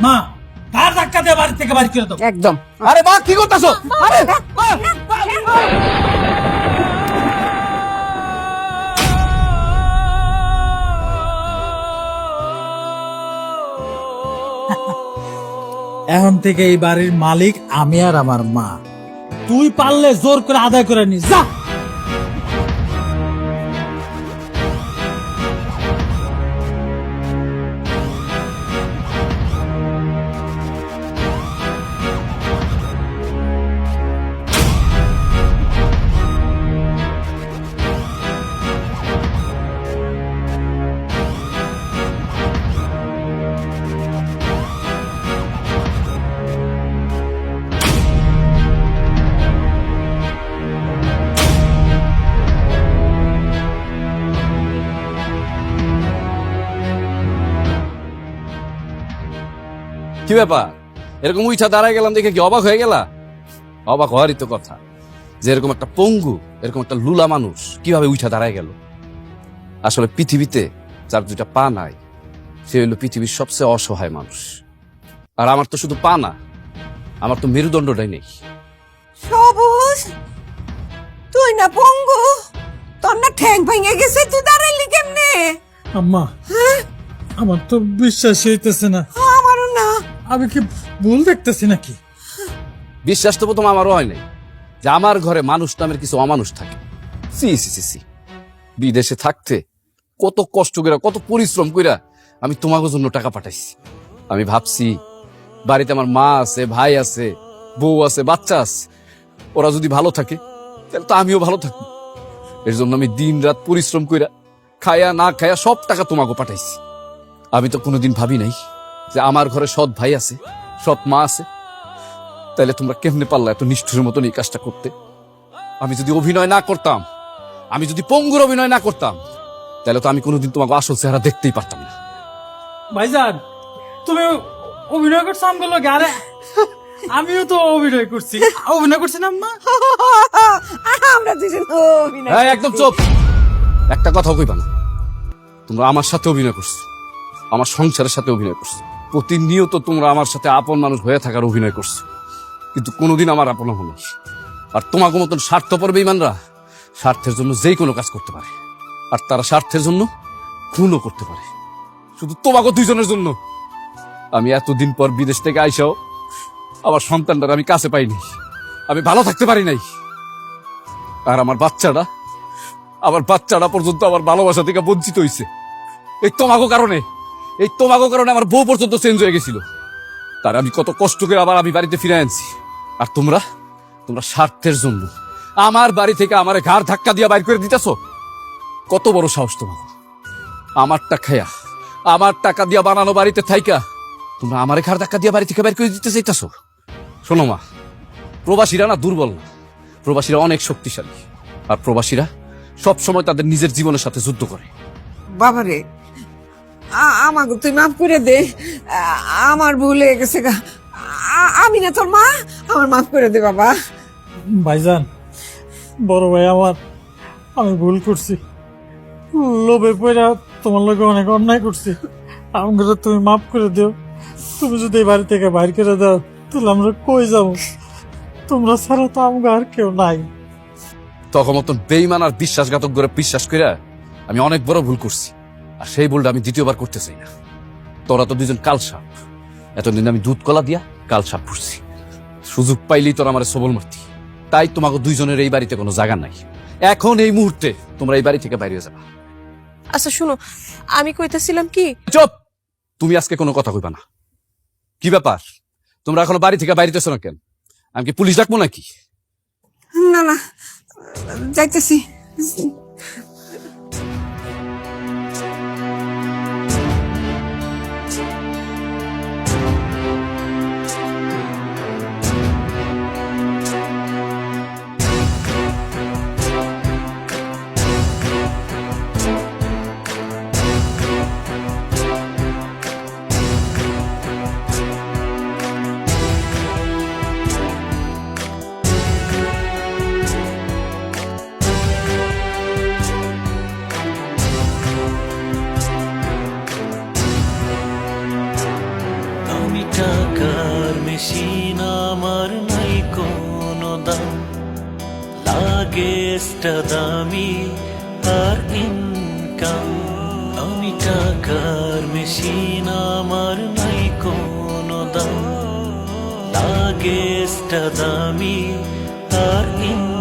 মা কার ধাক্কা দিয়ে বাড়ি থেকে বাড়ি করে দাও। একদম। আরে মা কি করতেছো? আরে এখন থেকে এই বাড়ির মালিক আমি আর আমার মা। তুই পারলে জোর করে আদায় করে নিস, যা। কি ব্যাপার, এরকম উইঠা দাঁড়ায় গেলাম দেখে কি অবাক হয়ে গেলা? অবাক হওয়ারই তো কথা, যে এরকম একটা পঙ্গু, এরকম একটা লুলা মানুষ কিভাবে উইঠা দাঁড়ায় গেল। আসলে পৃথিবীতে যার দুইটা পা নাই, সে হইল পৃথিবীর সবচেয়ে অসহায় মানুষ। আর আমার তো শুধু পা না, আমার তো মেরুদণ্ডটাই নেই। সবুজ, তুই না পঙ্গু, তোর না ঠ্যাং ভেঙে গেছে, তুই দাঁড়াইলি কেমনে? আম্মা, আমার তো বিশ্বাস হইতেছে না। আমারও না। আমি কি ভুল দেখতেছি নাকি? বিশ্বাস তো প্রথম আমারও হয় নাই যে আমার ঘরে মানুষ নামের কিছু অমানুষ থাকে। সি সি সি সি, বিদেশে থাকতে কত কষ্ট কইরা, কত পরিশ্রম কইরা আমি তোমাকে জন্য টাকা পাঠাইছি। আমি ভাবছি বাড়িতে আমার মা আছে, ভাই আছে, বউ আছে, বাচ্চা আছে, ওরা যদি ভালো থাকে তাহলে তো আমিও ভালো থাকবো। এর জন্য আমি দিন রাত পরিশ্রম কইরা, খায়া না খায়া সব টাকা তোমাকে পাঠাইছি। আমি তো কোনোদিন ভাবি নাই যে আমার ঘরে সৎ ভাই আছে, সৎ মা আছে। তাইলে তোমরা কেমনে পারলা এত নিষ্ঠুরের মতন এই কাজটা করতে? আমি যদি অভিনয় না করতাম, আমি যদি পঙ্গুর অভিনয় না করতাম, তাহলে তো আমি কোনোদিন তোমাকে আসল চেহারা দেখতেই পারতাম না। ভাইজান, তুমি অভিনয় করছো আমগুলো লগে? আরে আমিও তো অভিনয় করছি। অভিনয় করছি না আম্মা? আমরা দুজন অভিনয় হ্যাঁ, একদম চুপ, একটা কথাও কইবা না। তোমরা আমার সাথে অভিনয় করছো, আমার সংসারের সাথে অভিনয় করছো, প্রতিনিয়ত তোমরা আমার সাথে আপন মানুষ হয়ে থাকার অভিনয় করছো, কিন্তু কোনোদিন আমার আপন হলো না। আর তোমাকে মতন স্বার্থপর বেঈমানরা স্বার্থের জন্য যেই কোনো কাজ করতে পারে, আর তারা স্বার্থের জন্য খুনও করতে পারে, শুধু তোমাকে দুইজনের জন্য। আমি এতদিন পর বিদেশ থেকে আইসাও আমার সন্তানটার আমি কাছে পাইনি, আমি ভালো থাকতে পারি নাই। আর আমার বাচ্চাটা পর্যন্ত আমার ভালোবাসা থেকে বঞ্চিত হয়েছে এই তোমাকে কারণে। এই তোমাকে কারণে আমার বউ পর্যন্ত চেঞ্জ হয়ে গেছিল। তার আমি কত কষ্ট করে আবার আমি বাড়িতে ফিরে আনছি। আর তোমরা স্বার্থের জন্য আমার বাড়ি থেকে আমার ঘাড় ধাক্কা দিয়ে বাইর করে দিতেছ। কত বড় সাহস তোমার! আমারটা খায়া, আমার টাকা দিয়া বানানো বাড়িতে থাইকা তোমরা আমার ঘাড় ধাক্কা দিয়ে বাড়ি থেকে বাইর করে দিতে চাইতেছ। শোনো মা, প্রবাসীরা না দুর্বল না, প্রবাসীরা অনেক শক্তিশালী। আর প্রবাসীরা সব সময় তাদের নিজের জীবনের সাথে যুদ্ধ করে। বাবারে, আমাকে তুই মাফ করে দে, আমার ভুল হয়ে গেছে গা। আমি না তোর মা, আমার মাফ করে দে বাবা। ভাইজান, বড় ভাই আমার, আমি ভুল করছি। লোভে পড়া তোমার লগে অনেক অন্যায় করছি। আমাকে তুমি মাফ করে দিও। তুমি যদি এই বাড়ি থেকে বাইর করে দাও তাহলে আমরা কই যাবো? তোমরা ছাড়া তো আমাকে আর কেউ নাই। তখন মতন বেইমান আর বিশ্বাসঘাতক করে বিশ্বাস করে আমি অনেক বড় ভুল করছি। আর সেই ভুলটা আমি দ্বিতীয়বার করতে চাই না। তোরা তো দুজন কাল সাপ, এতদিন আমি দুধ কলা দিয়া কাল সাপ ফুটছি। সুযোগ পাইলেই তোরা আমার সবল মারতি। তাই তোমাকে দুইজনের এই বাড়িতে কোনো জায়গা নাই। এখন এই মুহূর্তে তোমরা এই বাড়ি থেকে বাইরে যাবা। আচ্ছা শুনো, আমি কইতেছিলাম কি, চুপ! তুমি আজকে কোনো কথা কইবা না। কি ব্যাপার, তোমরা এখনো বাড়ি থেকে বাইরেতেছো না কেন? আমি কি পুলিশ ডাকবো নাকি? না না, যাইতেছি। টাকার মেশিন আমার নাই কোনো দাম, লাগেজটা দামি আর ইনকাম। আমি টাকার মেশিন আমার নাই কোনো দাম, লাগেজটা দামি আর ইনকাম।